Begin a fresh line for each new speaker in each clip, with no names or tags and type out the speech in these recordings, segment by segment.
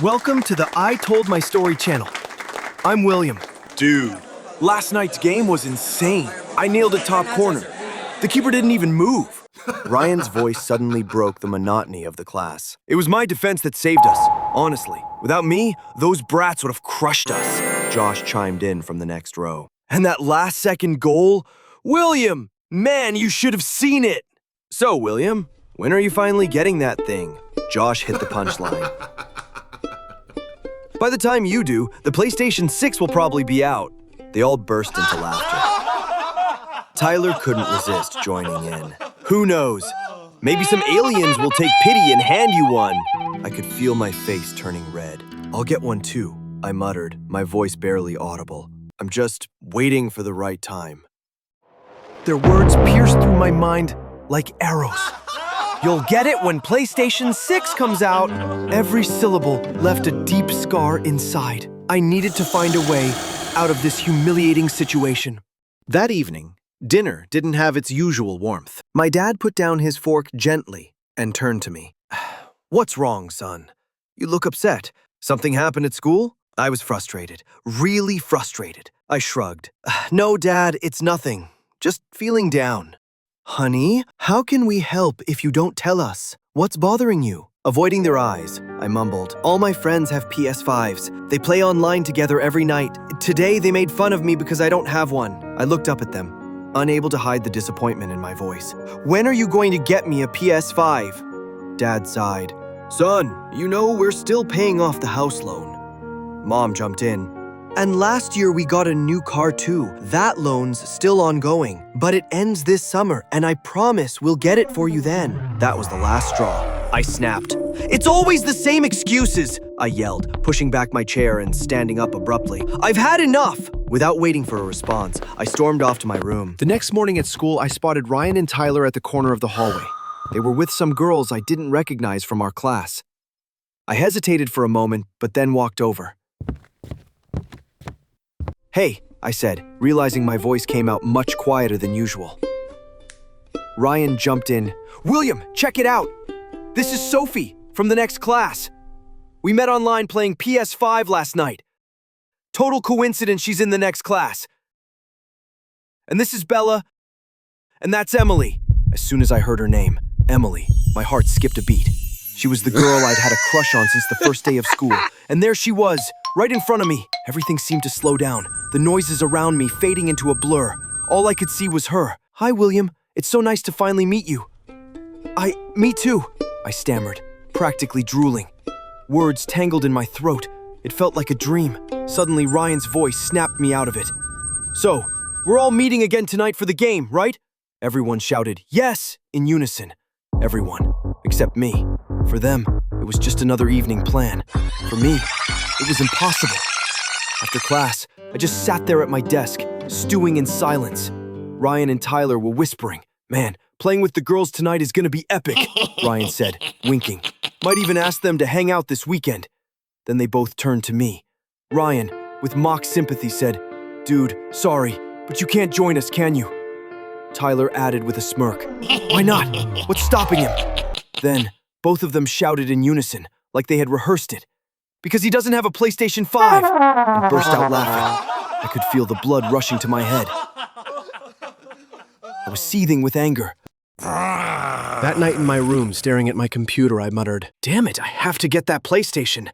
Welcome to the I Told My Story channel. I'm William.
Dude, last night's game was insane. I nailed a top corner. The keeper didn't even move.
Ryan's voice suddenly broke the monotony of the class.
It was my defense that saved us, honestly. Without me, those brats would have crushed us.
Josh chimed in from the next row.
And that last-second goal? William, man, you should have seen it.
So, William, when are you finally getting that thing? Josh hit the punchline.
By the time you do, the PlayStation 6 will probably be out.
They all burst into laughter. Tyler couldn't resist joining in.
Who knows? Maybe some aliens will take pity and hand you one.
I could feel my face turning red. I'll get one too, I muttered, my voice barely audible. I'm just waiting for the right time.
Their words pierced through my mind like arrows. You'll get it when PlayStation 6 comes out. Every syllable left a deep scar inside. I needed to find a way out of this humiliating situation.
That evening, dinner didn't have its usual warmth. My dad put down his fork gently and turned to me.
What's wrong, son? You look upset. Something happened at school? I was frustrated, really frustrated. I shrugged. No, Dad, it's nothing. Just feeling down. Honey, how can we help if you don't tell us? What's bothering you? Avoiding their eyes, I mumbled. All my friends have PS5s. They play online together every night. Today, they made fun of me because I don't have one. I looked up at them, unable to hide the disappointment in my voice. When are you going to get me a PS5? Dad sighed. Son, you know we're still paying off the house loan. Mom jumped in. And last year we got a new car too. That loan's still ongoing, but it ends this summer, and I promise we'll get it for you then. That was the last straw. I snapped. It's always the same excuses, I yelled, pushing back my chair and standing up abruptly. I've had enough! Without waiting for a response, I stormed off to my room.
The next morning at school, I spotted Ryan and Tyler at the corner of the hallway. They were with some girls I didn't recognize from our class. I hesitated for a moment, but then walked over.
Hey, I said, realizing my voice came out much quieter than usual. Ryan jumped in. William, check it out! This is Sophie from the next class. We met online playing PS5 last night. Total coincidence she's in the next class. And this is Bella, and that's Emily. As soon as I heard her name, Emily, my heart skipped a beat. She was the girl I'd had a crush on since the first day of school, and there she was, right in front of me. Everything seemed to slow down, the noises around me fading into a blur. All I could see was her. Hi, William. It's so nice to finally meet you. Me too, I stammered, practically drooling. Words tangled in my throat. It felt like a dream. Suddenly, Ryan's voice snapped me out of it. So, we're all meeting again tonight for the game, right? Everyone shouted, yes, in unison. Everyone, except me. For them, it was just another evening plan. For me, it was impossible. After class, I just sat there at my desk, stewing in silence. Ryan and Tyler were whispering. Man, playing with the girls tonight is gonna be epic, Ryan said, winking. Might even ask them to hang out this weekend. Then they both turned to me. Ryan, with mock sympathy, said, Dude, sorry, but you can't join us, can you? Tyler added with a smirk. Why not? What's stopping him? Then, both of them shouted in unison, like they had rehearsed it. Because he doesn't have a PlayStation 5, and burst out laughing. I could feel the blood rushing to my head. I was seething with anger.
That night in my room, staring at my computer, I muttered, Damn it, I have to get that PlayStation.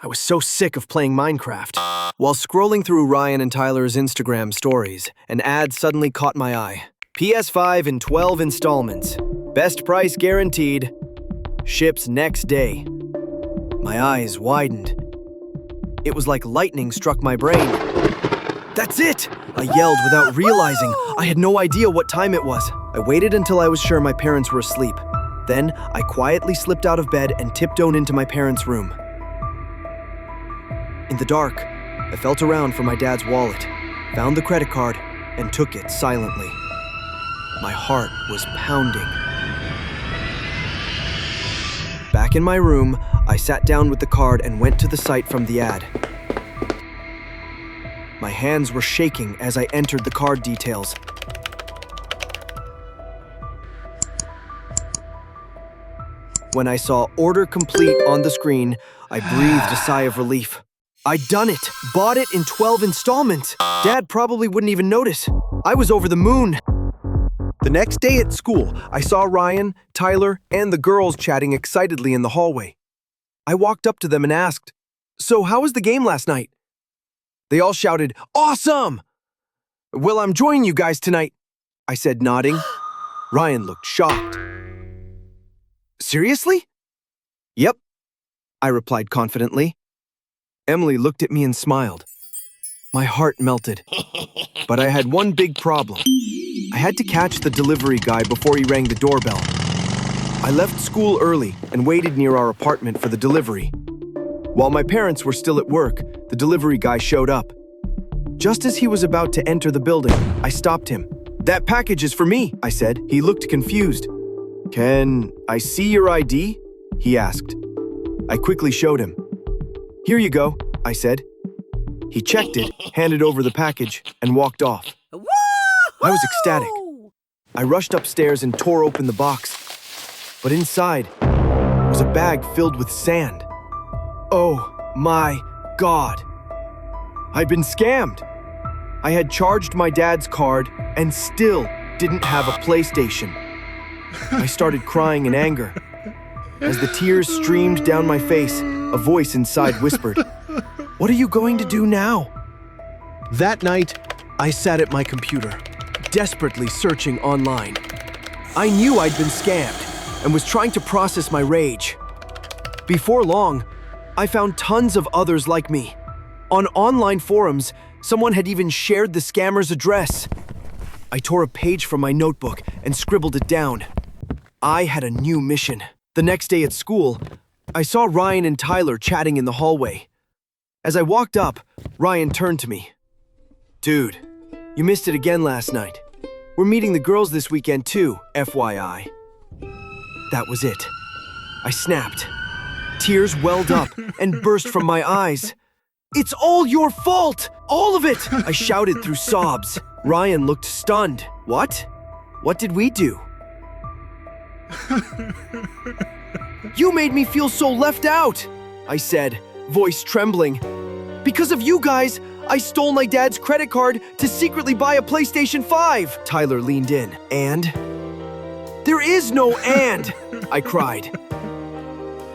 I was so sick of playing Minecraft.
While scrolling through Ryan and Tyler's Instagram stories, an ad suddenly caught my eye. PS5 in 12 installments. Best price guaranteed. Ships next day. My eyes widened. It was like lightning struck my brain. That's it! I yelled without realizing. I had no idea what time it was. I waited until I was sure my parents were asleep. Then, I quietly slipped out of bed and tiptoed into my parents' room. In the dark, I felt around for my dad's wallet, found the credit card, and took it silently. My heart was pounding. Back in my room, I sat down with the card and went to the site from the ad. My hands were shaking as I entered the card details. When I saw order complete on the screen,
I breathed a sigh of relief. I'd done it! Bought it in 12 installments! Dad probably wouldn't even notice. I was over the moon! The next day at school, I saw Ryan, Tyler, and the girls chatting excitedly in the hallway. I walked up to them and asked, "So how was the game last night?" They all shouted, "Awesome!" "Well, I'm joining you guys tonight," I said, nodding. Ryan looked shocked. "Seriously?" "Yep," I replied confidently. Emily looked at me and smiled. My heart melted. But I had one big problem. I had to catch the delivery guy before he rang the doorbell. I left school early and waited near our apartment for the delivery. While my parents were still at work, the delivery guy showed up. Just as he was about to enter the building, I stopped him. "That package is for me," I said. He looked confused. "Can I see your ID?" he asked. I quickly showed him. "Here you go," I said. He checked it, handed over the package, and walked off. I was ecstatic. I rushed upstairs and tore open the box. But inside was a bag filled with sand. Oh my God! I'd been scammed. I had charged my dad's card and still didn't have a PlayStation. I started crying in anger. As the tears streamed down my face, a voice inside whispered, "What are you going to do now?" That night, I sat at my computer, desperately searching online. I knew I'd been scammed and was trying to process my rage. Before long, I found tons of others like me. On online forums, someone had even shared the scammer's address. I tore a page from my notebook and scribbled it down. I had a new mission. The next day at school, I saw Ryan and Tyler chatting in the hallway. As I walked up, Ryan turned to me. "Dude, you missed it again last night. We're meeting the girls this weekend too, FYI." That was it. I snapped. Tears welled up and burst from my eyes. "It's all your fault! All of it!" I shouted through sobs. Ryan looked stunned. "What? What did we do?" "You made me feel so left out," I said, voice trembling. "Because of you guys, I stole my dad's credit card to secretly buy a PlayStation 5. Tyler leaned in. "And?" "There is no and," I cried.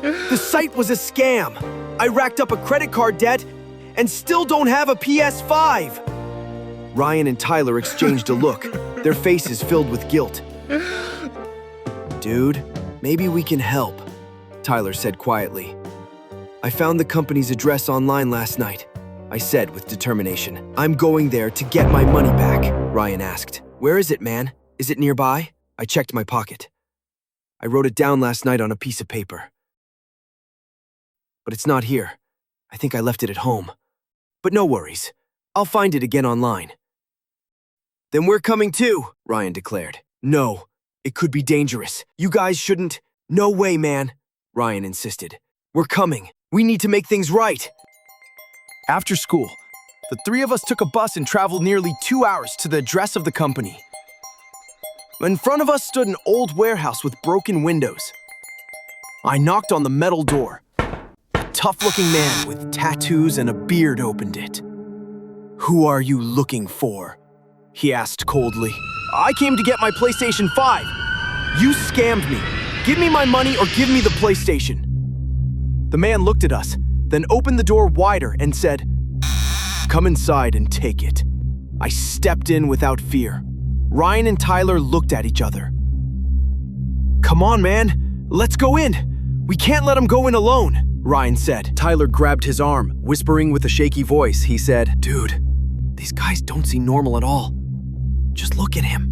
"The site was a scam. I racked up a credit card debt and still don't have a PS5. Ryan and Tyler exchanged a look, their faces filled with guilt. "Dude, maybe we can help," Tyler said quietly. "I found the company's address online last night," I said with determination. "I'm going there to get my money back," Ryan asked. "Where is it, man? Is it nearby?" I checked my pocket. I wrote it down last night on a piece of paper. But it's not here. I think I left it at home. But no worries. I'll find it again online. "Then we're coming too," Ryan declared. "No, it could be dangerous. You guys shouldn't." "No way, man," Ryan insisted. "We're coming. We need to make things right." After school, the three of us took a bus and traveled nearly 2 hours to the address of the company. In front of us stood an old warehouse with broken windows. I knocked on the metal door. A tough-looking man with tattoos and a beard opened it. "Who are you looking for?" he asked coldly. "I came to get my PlayStation 5. You scammed me. Give me my money or give me the PlayStation." The man looked at us, then opened the door wider and said, "Come inside and take it." I stepped in without fear. Ryan and Tyler looked at each other. "Come on, man. Let's go in. We can't let him go in alone," Ryan said. Tyler grabbed his arm, whispering with a shaky voice. He said, "Dude, these guys don't seem normal at all. Just look at him.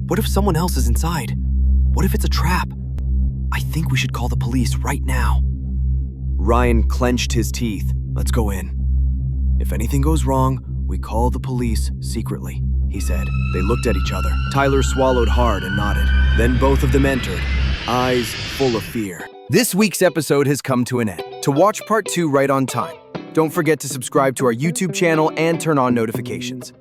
What if someone else is inside? What if it's a trap? I think we should call the police right now." Ryan clenched his teeth. "Let's go in. If anything goes wrong, we call the police secretly," he said. They looked at each other. Tyler swallowed hard and nodded. Then both of them entered, eyes full of fear. This week's episode has come to an end. To watch part 2 right on time, don't forget to subscribe to our YouTube channel and turn on notifications.